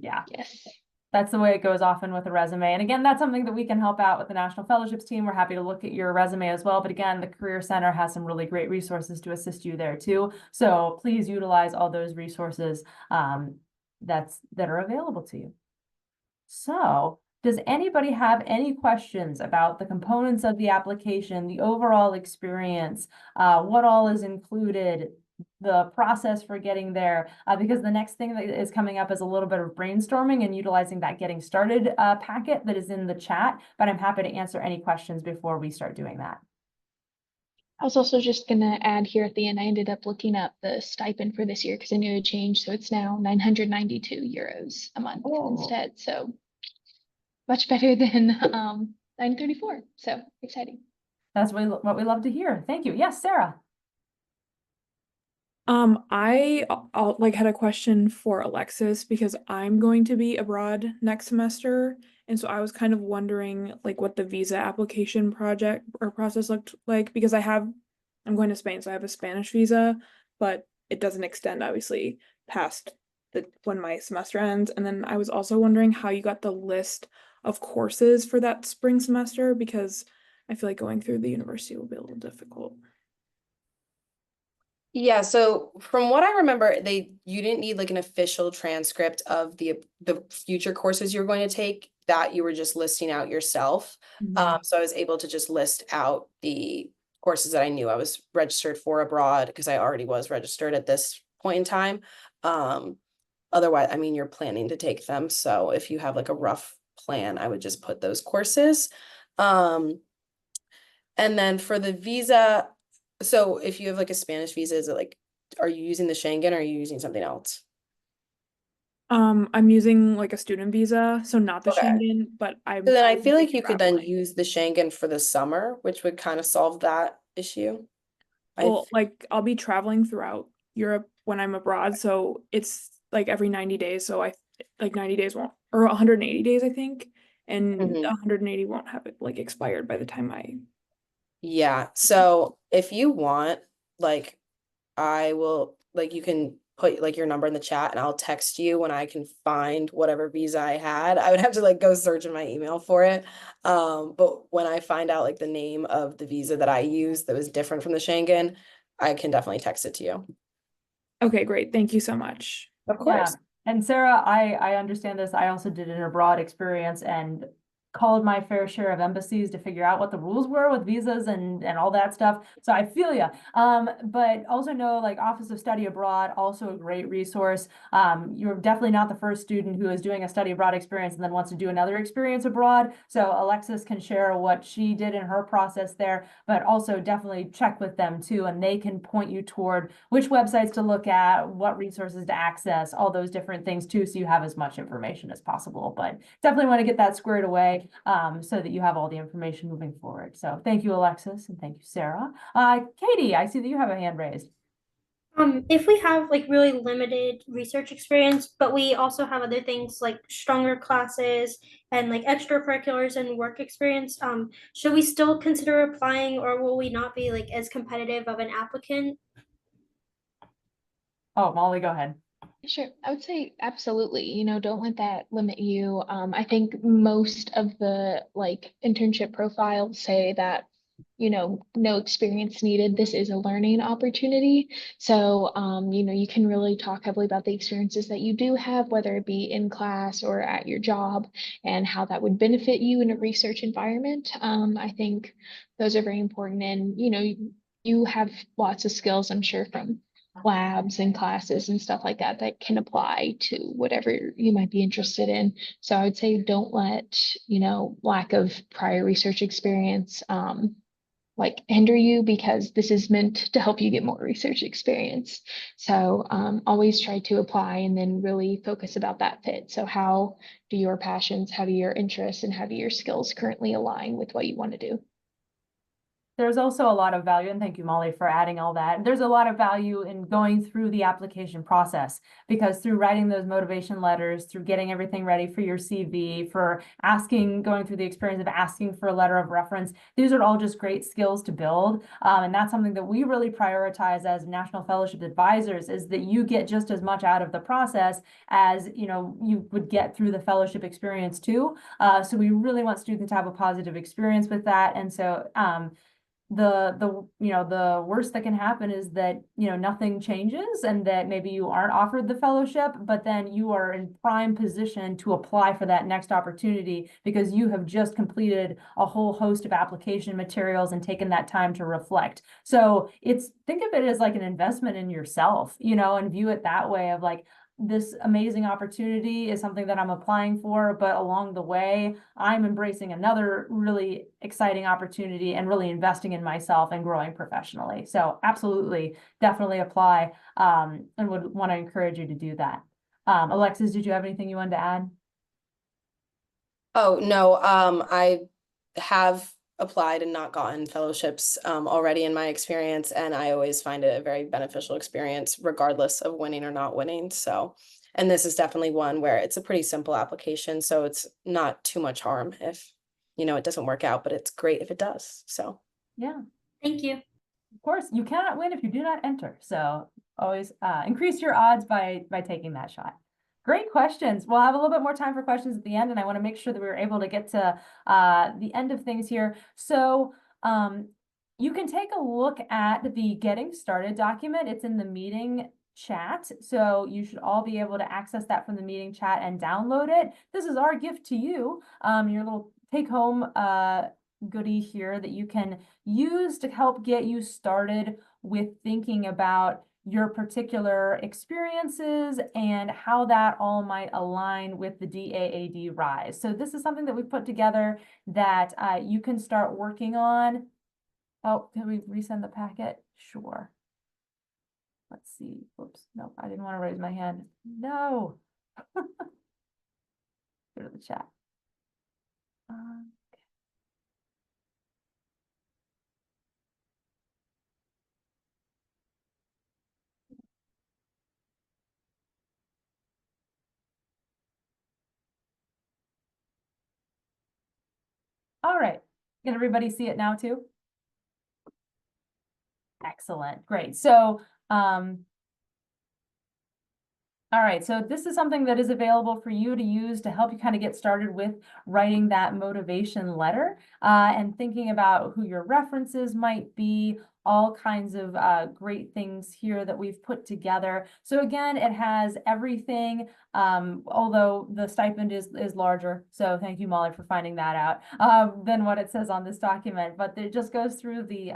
Yeah. Yes. That's the way it goes often with a resume. And again, that's something that we can help out with the National Fellowships team. We're happy to look at your resume as well. But again, the Career Center has some really great resources to assist you there too. So please utilize all those resources that are available to you. So does anybody have any questions about the components of the application, the overall experience, what all is included, the process for getting there? Because the next thing that is coming up is a little bit of brainstorming and utilizing that getting started packet that is in the chat, but I'm happy to answer any questions before we start doing that. I was also just gonna add here at the end, I ended up looking up the stipend for this year because I knew it changed. So it's now 992 euros a month instead. So much better than 934. So exciting. That's what we love to hear. Thank you. Yes, Sarah. I like had a question for Alexis because I'm going to be abroad next semester, and so I was kind of wondering like what the visa application project or process looked like because I'm going to Spain, so I have a Spanish visa, but it doesn't extend obviously past when my semester ends. And then I was also wondering how you got the list of courses for that spring semester because I feel like going through the university will be a little difficult. Yeah, so from what I remember, you didn't need like an official transcript of the future courses you're going to take, that you were just listing out yourself. So I was able to just list out the courses that I knew I was registered for abroad because I already was registered at this point in time. Otherwise, I mean, you're planning to take them. So if you have like a rough plan, I would just put those courses. And then for the visa, so if you have like a Spanish visa, is it like, are you using the Schengen or are you using something else? I'm using like a student visa, so not the Okay. Schengen, but So then I feel like you could then traveling. use the Schengen for the summer, which would kind of solve that issue. Well, like I'll be traveling throughout Europe when I'm abroad, so it's like every 90 days. So like 90 days won't, or 180 days, I think, and 180 won't have it like expired by the time Yeah. So if you want, like, I will, like, you can put like your number in the chat and I'll text you when I can find whatever visa I had. I would have to like go search in my email for it. But when I find out like the name of the visa that I used that was different from the Schengen, I can definitely text it to you. Okay, great. Thank you so much. Of course. And Sarah, I understand this. I also did an abroad experience, and called my fair share of embassies to figure out what the rules were with visas and all that stuff. So I feel you. But also know like Office of Study Abroad, also a great resource. You're definitely not the first student who is doing a study abroad experience and then wants to do another experience abroad. So Alexis can share what she did in her process there, but also definitely check with them too, and they can point you toward which websites to look at, what resources to access, all those different things too, so you have as much information as possible. But definitely want to get that squared away so that you have all the information moving forward. So thank you, Alexis, and thank you, Sarah. Katie, I see that you have a hand raised. If we have like really limited research experience, but we also have other things like stronger classes and like extracurriculars and work experience, should we still consider applying, or will we not be like as competitive of an applicant? Oh, Molly, go ahead. Sure, I would say absolutely. Don't let that limit you. I think most of the like internship profiles say that, no experience needed. This is a learning opportunity. So, you can really talk heavily about the experiences that you do have, whether it be in class or at your job, and how that would benefit you in a research environment. I think those are very important. And, you have lots of skills, I'm sure, from labs and classes and stuff like that that can apply to whatever you might be interested in. So I would say don't let, lack of prior research experience like hinder you, because this is meant to help you get more research experience. So always try to apply and then really focus about that fit. So how do your passions, how do your interests, and how do your skills currently align with what you want to do? There's also a lot of value, and thank you, Molly, for adding all that. There's a lot of value in going through the application process, because through writing those motivation letters, through getting everything ready for your CV, for going through the experience of asking for a letter of reference, these are all just great skills to build. And that's something that we really prioritize as National Fellowship Advisors, is that you get just as much out of the process as, you would get through the fellowship experience too. So we really want students to have a positive experience with that. And so, the worst that can happen is that nothing changes and that maybe you aren't offered the fellowship, but then you are in prime position to apply for that next opportunity because you have just completed a whole host of application materials and taken that time to reflect. So think of it as like an investment in yourself, and view it that way of like, this amazing opportunity is something that I'm applying for, but along the way, I'm embracing another really exciting opportunity and really investing in myself and growing professionally. So absolutely, definitely apply, and would want to encourage you to do that. Alexis, did you have anything you wanted to add? Oh, no, I have applied and not gotten fellowships already in my experience, and I always find it a very beneficial experience regardless of winning or not winning. So, and this is definitely one where it's a pretty simple application, so it's not too much harm if it doesn't work out, but it's great if it does. So yeah, thank you. Of course, you cannot win if you do not enter, so always increase your odds by taking that shot. Great questions. We'll have a little bit more time for questions at the end, and I want to make sure that we're able to get to the end of things here. So you can take a look at the Getting Started document. It's in the meeting chat, so you should all be able to access that from the meeting chat and download it. This is our gift to you, your little take-home goodie here that you can use to help get you started with thinking about your particular experiences and how that all might align with the DAAD RISE. So this is something that we put together that you can start working on. Oh, can we resend the packet? Sure. Let's see. Oops, no, I didn't want to raise my hand. No. Go to the chat. All right. Can everybody see it now too? Excellent. Great. So, all right, so this is something that is available for you to use to help you kind of get started with writing that motivation letter and thinking about who your references might be, all kinds of great things here that we've put together. So again, it has everything, although the stipend is larger. So thank you, Molly, for finding that out, than what it says on this document. But it just goes through the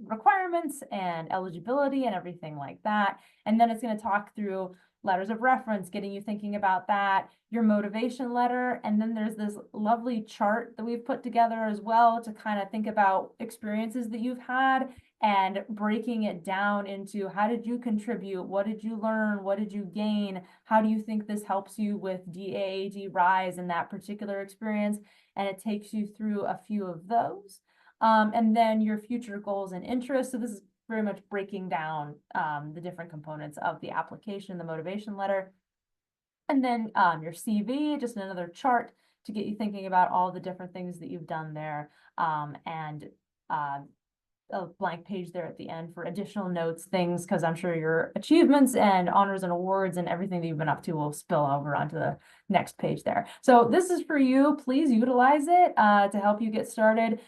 requirements and eligibility and everything like that. And then it's going to talk through letters of reference, getting you thinking about that, your motivation letter. And then there's this lovely chart that we've put together as well to kind of think about experiences that you've had and breaking it down into how did you contribute? What did you learn? What did you gain? How do you think this helps you with DAAD Rise in that particular experience? And it takes you through a few of those. And then your future goals and interests. So this is very much breaking down the different components of the application, the motivation letter. And then your CV, just another chart to get you thinking about all the different things that you've done there. And a blank page there at the end for additional notes, things, because I'm sure your achievements and honors and awards and everything that you've been up to will spill over onto the next page there. So this is for you. Please utilize it to help you get started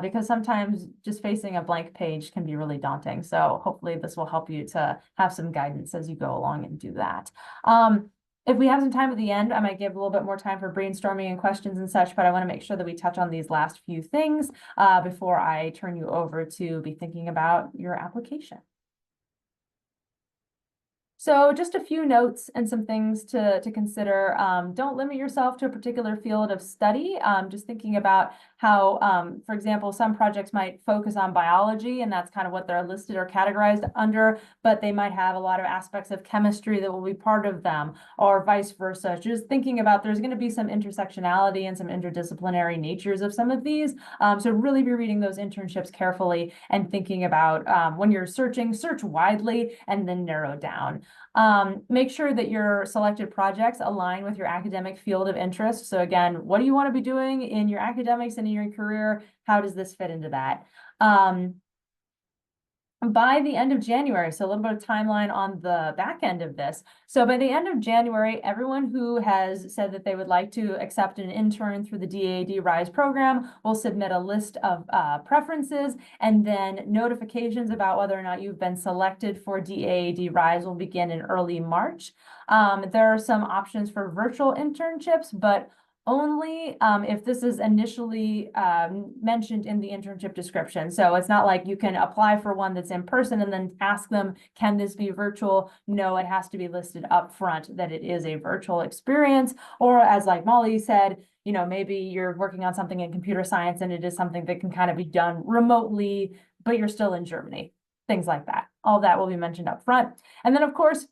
because sometimes just facing a blank page can be really daunting. So hopefully this will help you to have some guidance as you go along and do that. If we have some time at the end, I might give a little bit more time for brainstorming and questions and such, but I want to make sure that we touch on these last few things before I turn you over to be thinking about your application. So just a few notes and some things to consider. Don't limit yourself to a particular field of study. Just thinking about how, for example, some projects might focus on biology, and that's kind of what they're listed or categorized under, but they might have a lot of aspects of chemistry that will be part of them, or vice versa. Just thinking about there's going to be some intersectionality and some interdisciplinary natures of some of these. So really be reading those internships carefully and thinking about when you're searching, search widely and then narrow down. Make sure that your selected projects align with your academic field of interest. So again, what do you want to be doing in your academics and in your career? How does this fit into that? By the end of January, so a little bit of timeline on the back end of this. So by the end of January, everyone who has said that they would like to accept an intern through the DAAD Rise program will submit a list of preferences, and then notifications about whether or not you've been selected for DAAD Rise will begin in early March. There are some options for virtual internships, but only if this is initially mentioned in the internship description. So it's not like you can apply for one that's in person and then ask them, can this be virtual? No, it has to be listed up front that it is a virtual experience. Or as like Molly said, you know, maybe you're working on something in computer science and it is something that can kind of be done remotely, but you're still in Germany, things like that. All that will be mentioned up front. And then of course,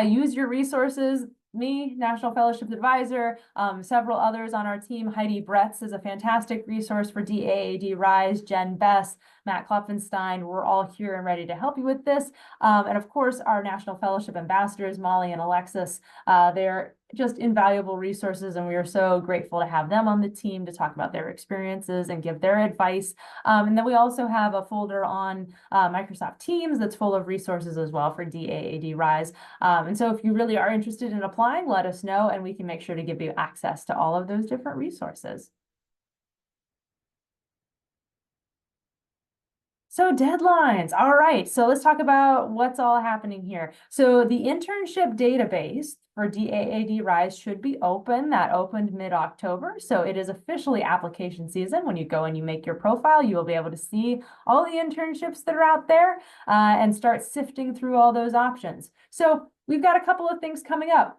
use your resources. Me, National Fellowship Advisor, several others on our team. Heidi Bretz is a fantastic resource for DAAD Rise, Jen Bess, Matt Klopfenstein. We're all here and ready to help you with this. And of course, our National Fellowship Ambassadors, Molly and Alexis, they're just invaluable resources, and we are so grateful to have them on the team to talk about their experiences and give their advice. And then we also have a folder on Microsoft Teams that's full of resources as well for DAAD Rise. And so if you really are interested in applying, let us know, and we can make sure to give you access to all of those different resources. So deadlines. All right. So let's talk about what's all happening here. So the internship database for DAAD Rise should be open. That opened mid-October. So it is officially application season. When you go and you make your profile, you will be able to see all the internships that are out there and start sifting through all those options. So we've got a couple of things coming up.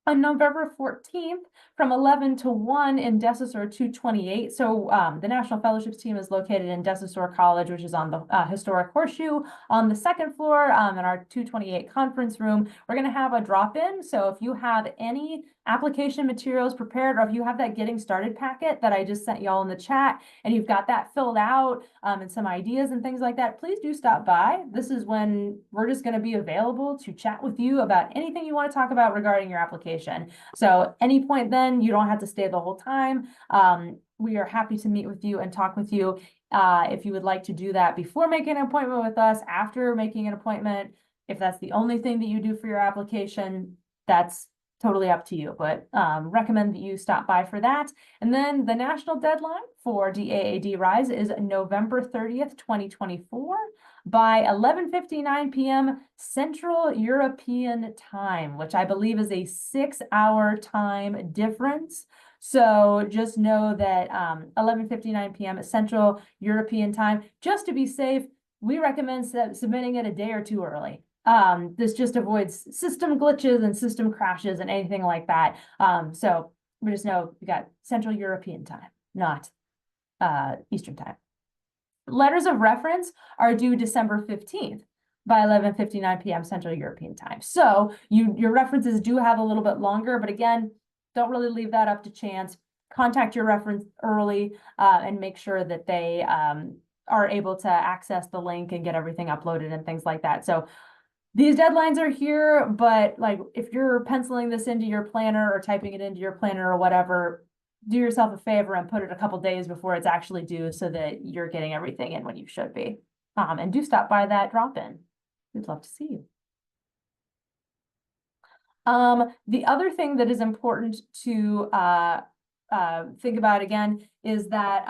On November 14th from 11 to 1 in Decisor 228. So the National Fellowships team is located in Decisor College, which is on the historic Horseshoe on the second floor in our 228 conference room. We're going to have a drop-in. So if you have any application materials prepared, or if you have that getting started packet that I just sent y'all in the chat and you've got that filled out and some ideas and things like that, please do stop by. This is when we're just going to be available to chat with you about anything you want to talk about regarding your application. So any point then, you don't have to stay the whole time. We are happy to meet with you and talk with you. If you would like to do that before making an appointment with us, after making an appointment, if that's the only thing that you do for your application, that's totally up to you, but recommend that you stop by for that. And then the national deadline for DAAD Rise is November 30th, 2024 by 11:59 p.m. Central European time, which I believe is a 6-hour time difference. So just know that 11:59 p.m. Central European time, just to be safe, we recommend submitting it a day or two early. This just avoids system glitches and system crashes and anything like that. So we just know we got Central European time, not Eastern time. Letters of reference are due December 15th by 11:59 p.m. Central European time. So your references do have a little bit longer, but again, don't really leave that up to chance. Contact your reference early and make sure that they are able to access the link and get everything uploaded and things like that. So these deadlines are here, but like if you're penciling this into your planner or typing it into your planner or whatever, do yourself a favor and put it a couple days before it's actually due so that you're getting everything in when you should be. And do stop by that drop-in. We'd love to see you. The other thing that is important to think about again is that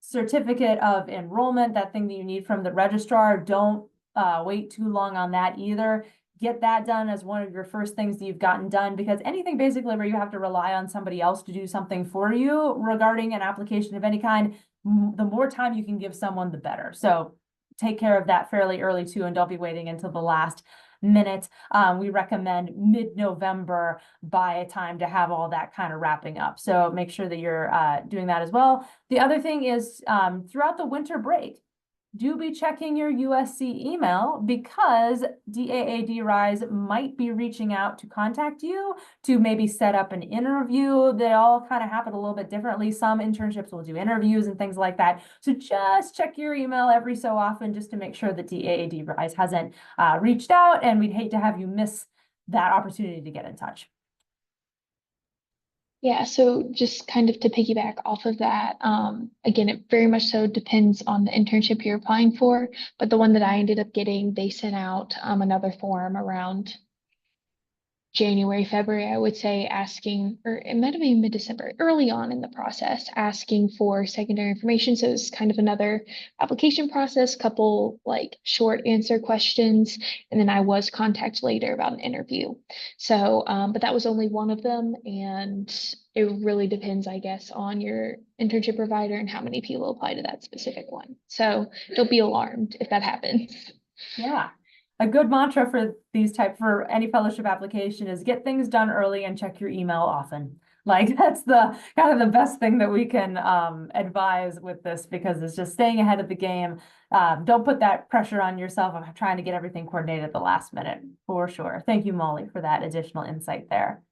certificate of enrollment, that thing that you need from the registrar. Don't wait too long on that either. Get that done as one of your first things that you've gotten done, because anything basically where you have to rely on somebody else to do something for you regarding an application of any kind, the more time you can give someone, the better. So take care of that fairly early too, and don't be waiting until the last minute. We recommend mid-November by a time to have all that kind of wrapping up. So make sure that you're doing that as well. The other thing is throughout the winter break, do be checking your USC email, because DAAD Rise might be reaching out to contact you to maybe set up an interview. They all kind of happen a little bit differently. Some internships will do interviews and things like that. So just check your email every so often just to make sure that DAAD Rise hasn't reached out, and we'd hate to have you miss that opportunity to get in touch. Yeah, so just kind of to piggyback off of that, again, it very much so depends on the internship you're applying for, but the one that I ended up getting, they sent out another form around January, February, I would say, asking, or it might have been mid-December, early on in the process, asking for secondary information. So it's kind of another application process, couple like short answer questions, and then I was contacted later about an interview. So, but that was only one of them, and it really depends, I guess, on your internship provider and how many people apply to that specific one. So don't be alarmed if that happens. Yeah. A good mantra for for any fellowship application is get things done early and check your email often. Like that's the kind of the best thing that we can advise with this, because it's just staying ahead of the game. Don't put that pressure on yourself of trying to get everything coordinated at the last minute, for sure. Thank you, Molly, for that additional insight there.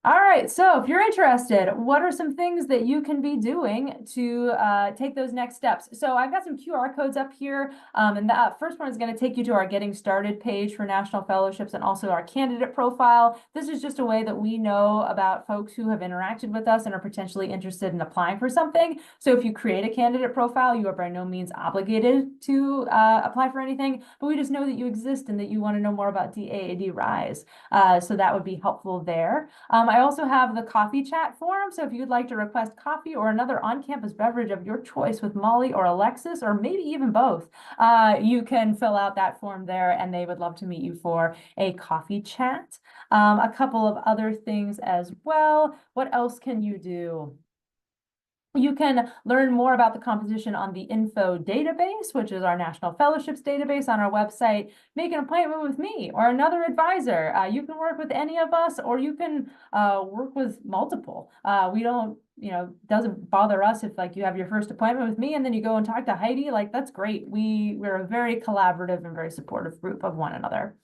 All right, so if you're interested, what are some things that you can be doing to take those next steps? So I've got some QR codes up here, and the first one is going to take you to our Getting Started page for National Fellowships and also our candidate profile. This is just a way that we know about folks who have interacted with us and are potentially interested in applying for something. So if you create a candidate profile, you are by no means obligated to apply for anything, but we just know that you exist and that you want to know more about DAAD Rise. So that would be helpful there. I also have the coffee chat form. So if you'd like to request coffee or another on-campus beverage of your choice with Molly or Alexis, or maybe even both, you can fill out that form there, and they would love to meet you for a coffee chat. A couple of other things as well. What else can you do? You can learn more about the composition on the info database, which is our National Fellowships database on our website. Make an appointment with me or another advisor. You can work with any of us, or you can work with multiple. We don't, doesn't bother us if like you have your first appointment with me and then you go and talk to Heidi. Like that's great. We're a very collaborative and very supportive group of one another.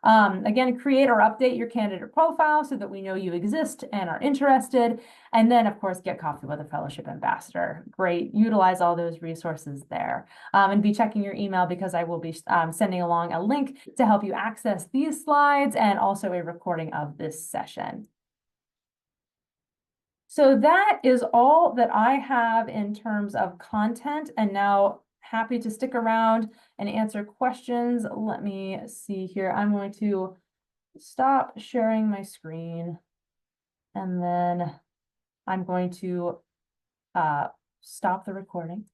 Again, create or update your candidate profile so that we know you exist and are interested. And then, of course, get coffee with a fellowship ambassador. Great. Utilize all those resources there. And be checking your email, because I will be sending along a link to help you access these slides and also a recording of this session. So that is all that I have in terms of content, and now happy to stick around and answer questions. Let me see here. I'm going to stop sharing my screen. And then I'm going to stop the recording.